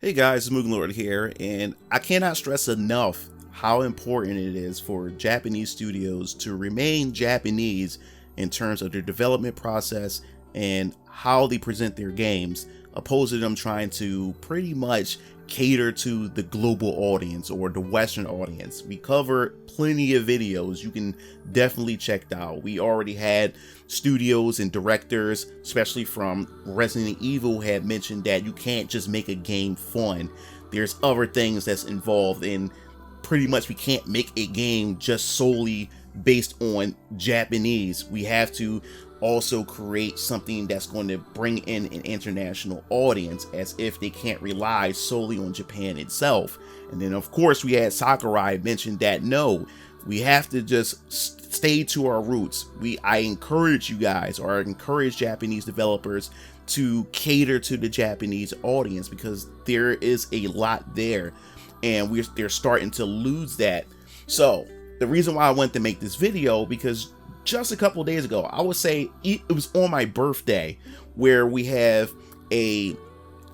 Hey guys, it's MugenLord here, and I cannot stress enough how important it is for Japanese studios to remain Japanese in terms of their development process and how they present their games, opposed to them trying to pretty much cater to the global audience or the Western audience. We cover plenty of videos you can definitely check out. We already had studios and directors, especially from Resident Evil, had mentioned that you can't just make a game fun. There's other things that's involved, and pretty much we can't make a game just solely based on Japanese. We have to also create something that's going to bring in an international audience, as if they can't rely solely on Japan itself. And then of course we had Sakurai mention that no, we have to just stay to our roots. I encourage you guys, or I encourage Japanese developers to cater to the Japanese audience, because there is a lot there and they're starting to lose that. So the reason why I wanted to make this video, because just a couple days ago, I would say it was on my birthday, where we have a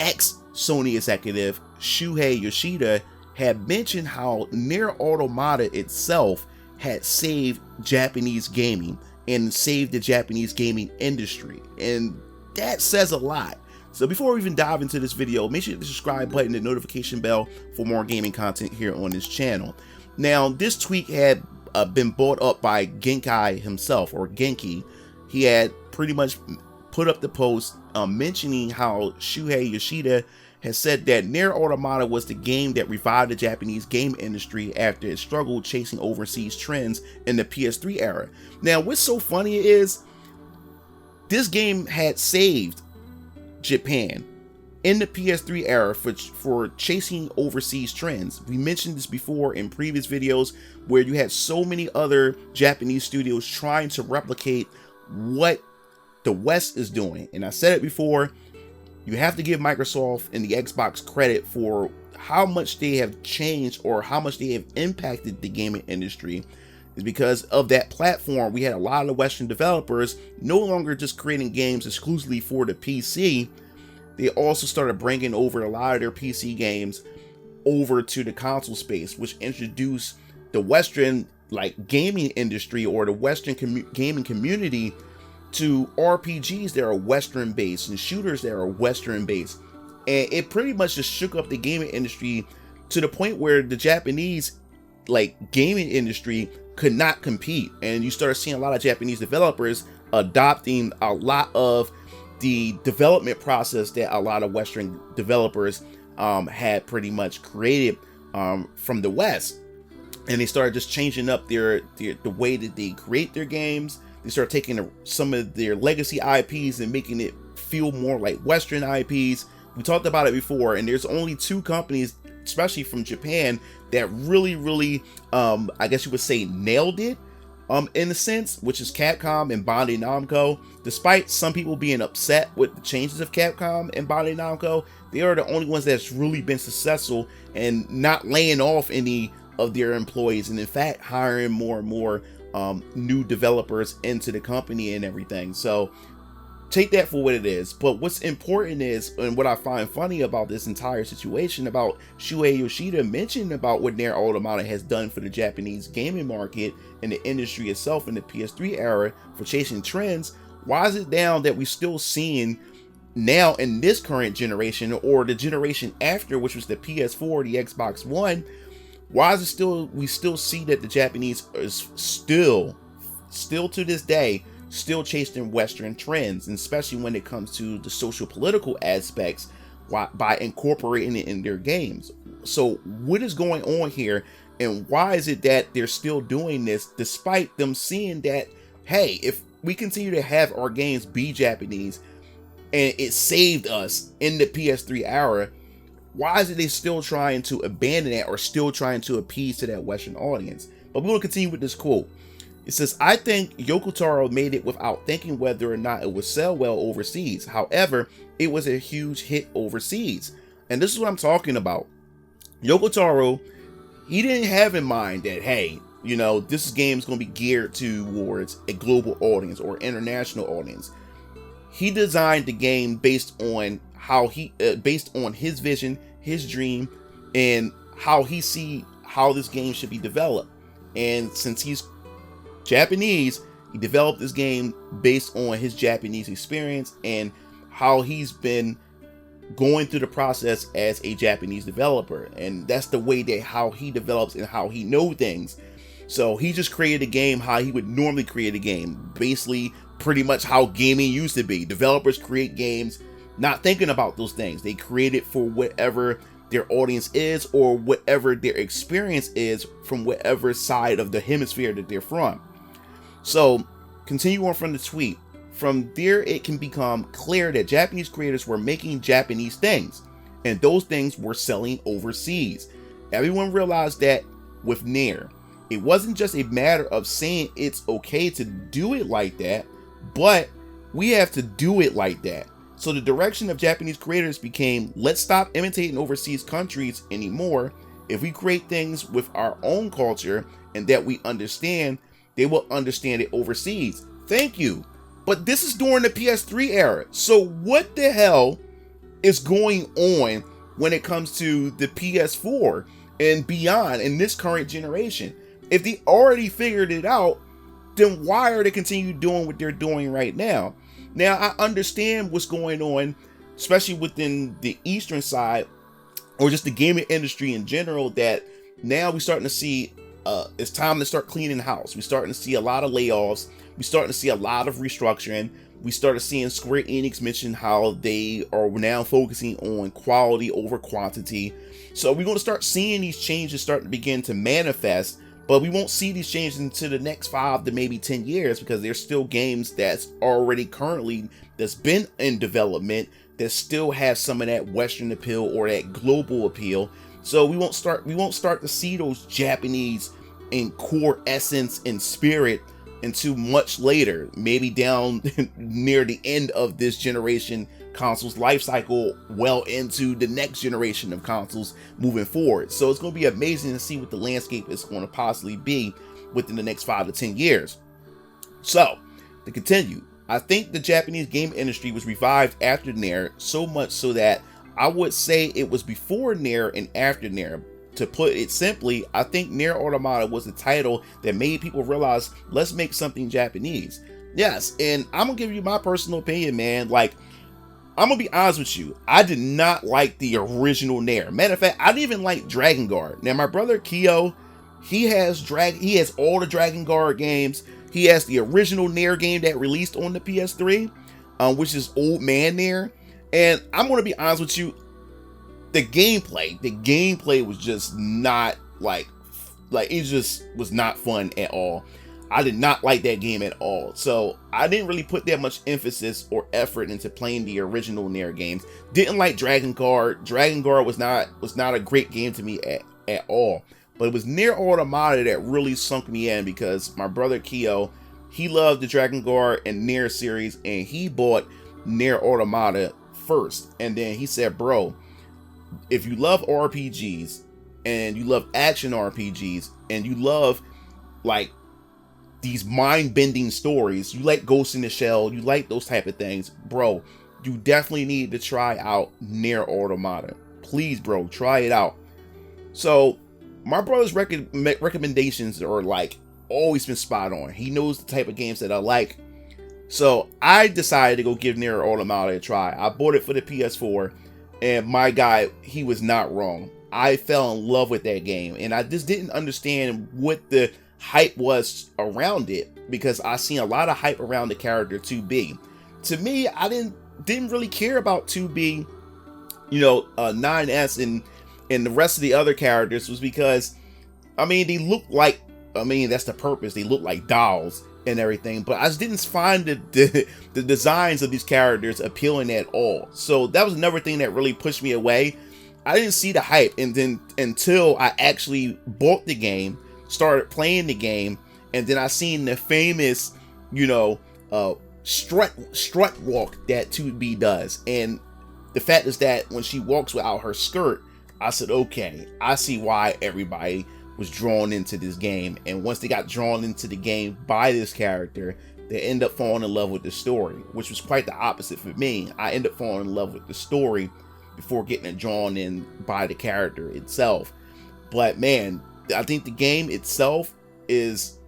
ex-Sony executive, Shuhei Yoshida, had mentioned how Nier Automata itself had saved Japanese gaming and saved the Japanese gaming industry, and that says a lot. So before we even dive into this video, make sure you hit the subscribe button and the notification bell for more gaming content here on this channel. Now, this tweet had been brought up by Genkai himself, or Genki. He had pretty much put up the post mentioning how Shuhei Yoshida has said that Nier Automata was the game that revived the Japanese game industry after it struggled chasing overseas trends in the PS3 era. Now, what's so funny is this game had saved Japan in the PS3 era for chasing overseas trends. We mentioned this before in previous videos, where you had so many other Japanese studios trying to replicate what the West is doing. And I said it before, you have to give Microsoft and the Xbox credit for how much they have changed, or how much they have impacted the gaming industry. Is because of that platform, we had a lot of Western developers no longer just creating games exclusively for the PC. They also started bringing over a lot of their PC games over to the console space, which introduced the Western gaming industry, or the Western gaming community, to RPGs that are Western based and shooters that are Western based. And it pretty much just shook up the gaming industry to the point where the Japanese gaming industry could not compete, and you started seeing a lot of Japanese developers adopting a lot of the development process that a lot of Western developers had pretty much created from the West. And they started just changing up the way that they create their games. They started taking some of their legacy IPs and making it feel more like Western IPs. We talked about it before, and there's only two companies, especially from Japan, that really I guess you would say nailed it in a sense, which is Capcom and Bandai Namco. Despite some people being upset with the changes of Capcom and Bandai Namco, they are the only ones that's really been successful and not laying off any of their employees, and in fact hiring more and more new developers into the company and everything. So take that for what it is. But what's important is, and what I find funny about this entire situation, about Shuhei Yoshida mentioning about what Nier Automata has done for the Japanese gaming market and the industry itself in the PS3 era for chasing trends. Why is it down that we're still seeing now in this current generation, or the generation after, which was the PS4, the Xbox One? Why is it still, we still see that the Japanese is still to this day still chasing Western trends, and especially when it comes to the social political aspects, by incorporating it in their games? So what is going on here, and why is it that they're still doing this despite them seeing that, hey, if we continue to have our games be Japanese and it saved us in the PS3 era, why is it they still trying to abandon that, or still trying to appease to that Western audience? But we're going to continue with this quote. It says, "I think Yoko Taro made it without thinking whether or not it would sell well overseas. However, it was a huge hit overseas." And this is what I'm talking about. Yoko Taro, he didn't have in mind that, hey, this game is going to be geared towards a global audience or international audience. He designed the game based on his vision, his dream, and how he see how this game should be developed. And since he's Japanese, he developed this game based on his Japanese experience and how he's been going through the process as a Japanese developer. And that's the way that how he develops and how he knows things. So he just created a game how he would normally create a game, basically pretty much how gaming used to be. Developers create games not thinking about those things. They create it for whatever their audience is or whatever their experience is from whatever side of the hemisphere that they're from. So continue on from the tweet. From there, it can become clear that Japanese creators were making Japanese things, and those things were selling overseas. Everyone realized that with Nier. It wasn't just a matter of saying it's okay to do it like that, but we have to do it like that. So the direction of Japanese creators became, let's stop imitating overseas countries anymore. If we create things with our own culture and that we understand, they will understand it overseas. Thank you. But this is during the PS3 era. So what the hell is going on when it comes to the PS4 and beyond in this current generation? If they already figured it out, then why are they continue doing what they're doing right now? Now, I understand what's going on, especially within the Eastern side, or just the gaming industry in general, that now we're starting to see it's time to start cleaning house. We're starting to see a lot of layoffs. We're starting to see a lot of restructuring. We started seeing Square Enix mention how they are now focusing on quality over quantity. So we're going to start seeing these changes starting to begin to manifest. But we won't see these changes into the next 5 to maybe 10 years because there's still games that's already currently that's been in development that still have some of that Western appeal or that global appeal. So we won't start to see those Japanese in core essence and spirit until much later, maybe down near the end of this generation console's life cycle, well into the next generation of consoles moving forward. So it's going to be amazing to see what the landscape is going to possibly be within the next 5 to 10 years. So to continue, I think the Japanese game industry was revived after Nier, so much so that I would say it was before Nier and after Nier. To put it simply, I think Nier Automata was the title that made people realize, let's make something Japanese. Yes, and I'm gonna give you my personal opinion, man. Like, I'm gonna be honest with you, I did not like the original Nier. Matter of fact, I didn't even like Dragon Guard. Now, my brother Kyo, he has all the Dragon Guard games. He has the original Nier game that released on the PS3, which is Old Man Nier. And I'm gonna be honest with you, the gameplay was just not like it just was not fun at all. I did not like that game at all. So I didn't really put that much emphasis or effort into playing the original Nier games. Didn't like Dragon Guard. Dragon Guard was not a great game to me at all. But it was Nier Automata that really sunk me in because my brother Kyo, he loved the Dragon Guard and Nier series, and he bought Nier Automata first. And then he said, bro, if you love RPGs and you love action RPGs and you love like these mind-bending stories, you like Ghost in the Shell, you like those type of things, bro, you definitely need to try out Nier Automata. Please, bro, try it out. So my brother's recommendations are like always been spot on. He knows the type of games that I like. So I decided to go give Nier Automata a try. I bought it for the PS4. And my guy, he was not wrong. I fell in love with that game. And I just didn't understand what the hype was around it. Because I seen a lot of hype around the character 2B. To me, I didn't really care about 2B. 9S and the rest of the other characters was because, I mean, they look like, that's the purpose. They look like dolls and everything, but I just didn't find the designs of these characters appealing at all. So that was another thing that really pushed me away. I didn't see the hype, and then until I actually bought the game, started playing the game, and then I seen the famous, strut walk that 2B does. And the fact is that when she walks without her skirt, I said, okay, I see why everybody was drawn into this game. And once they got drawn into the game by this character, they end up falling in love with the story, which was quite the opposite for me. I ended up falling in love with the story before getting drawn in by the character itself. But man, I think the game itself is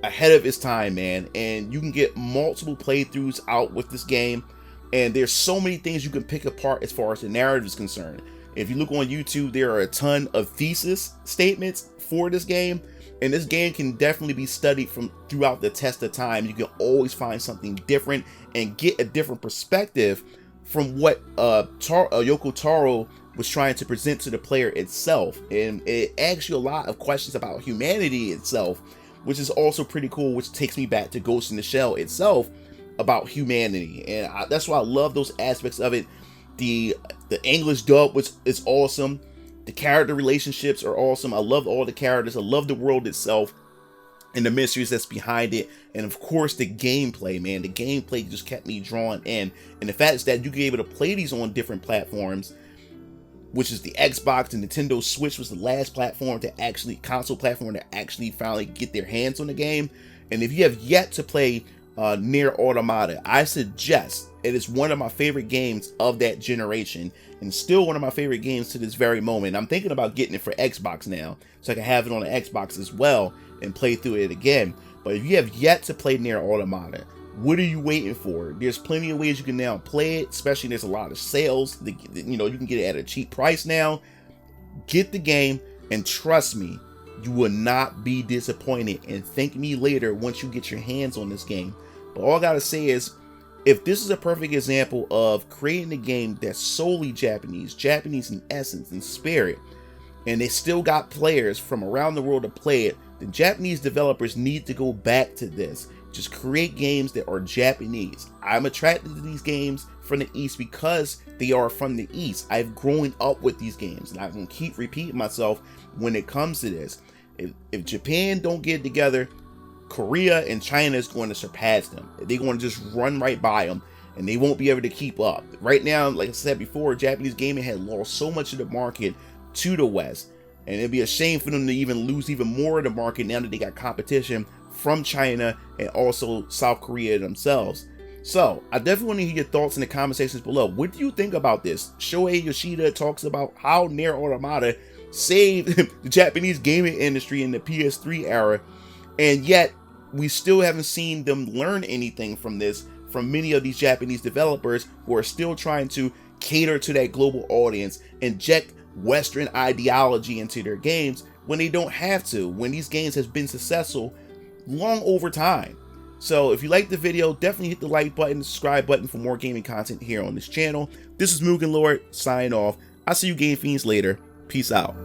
ahead of its time, man, and you can get multiple playthroughs out with this game, and there's so many things you can pick apart as far as the narrative is concerned. If you look on YouTube, there are a ton of thesis statements for this game, and this game can definitely be studied from throughout the test of time. You can always find something different and get a different perspective from what Yoko Taro was trying to present to the player itself, and it asks you a lot of questions about humanity itself, which is also pretty cool, which takes me back to Ghost in the Shell itself about humanity, and that's why I love those aspects of it. The English dub is awesome. The character relationships are awesome. I love all the characters. I love the world itself and the mysteries that's behind it, and of course the gameplay, man. The gameplay just kept me drawn in, and the fact is that you can be able to play these on different platforms, which is the Xbox and Nintendo Switch was the last platform to actually, console platform to actually finally get their hands on the game. And if you have yet to play Nier Automata, I suggest, it is one of my favorite games of that generation, and still one of my favorite games to this very moment. I'm thinking about getting it for Xbox now, so I can have it on the Xbox as well and play through it again. But if you have yet to play Nier Automata, what are you waiting for? There's plenty of ways you can now play it, especially there's a lot of sales. You know, you can get it at a cheap price now. Get the game, and trust me, you will not be disappointed, and thank me later once you get your hands on this game. But all I gotta say is, if this is a perfect example of creating a game that's solely Japanese in essence and spirit, and they still got players from around the world to play it, the Japanese developers need to go back to this. Just create games that are Japanese. I'm attracted to these games from the East because they are from the East. I've grown up with these games, and I'm going to keep repeating myself when it comes to this. If Japan don't get it together, Korea and China is going to surpass them. They're going to just run right by them, and they won't be able to keep up. Right now, like I said before, Japanese gaming had lost so much of the market to the West, and it'd be a shame for them to even lose even more of the market now that they got competition from China and also South Korea themselves. So I definitely want to hear your thoughts in the comment sections below. What do you think about this? Shohei Yoshida talks about how Nier Automata saved the Japanese gaming industry in the PS3 era, and yet we still haven't seen them learn anything from this, from many of these Japanese developers who are still trying to cater to that global audience, inject Western ideology into their games when they don't have to, when these games have been successful long over time. So if you liked the video, definitely hit the like button, the subscribe button for more gaming content here on this channel. This is MugenLord signing off. I'll see you game fiends later. Peace out.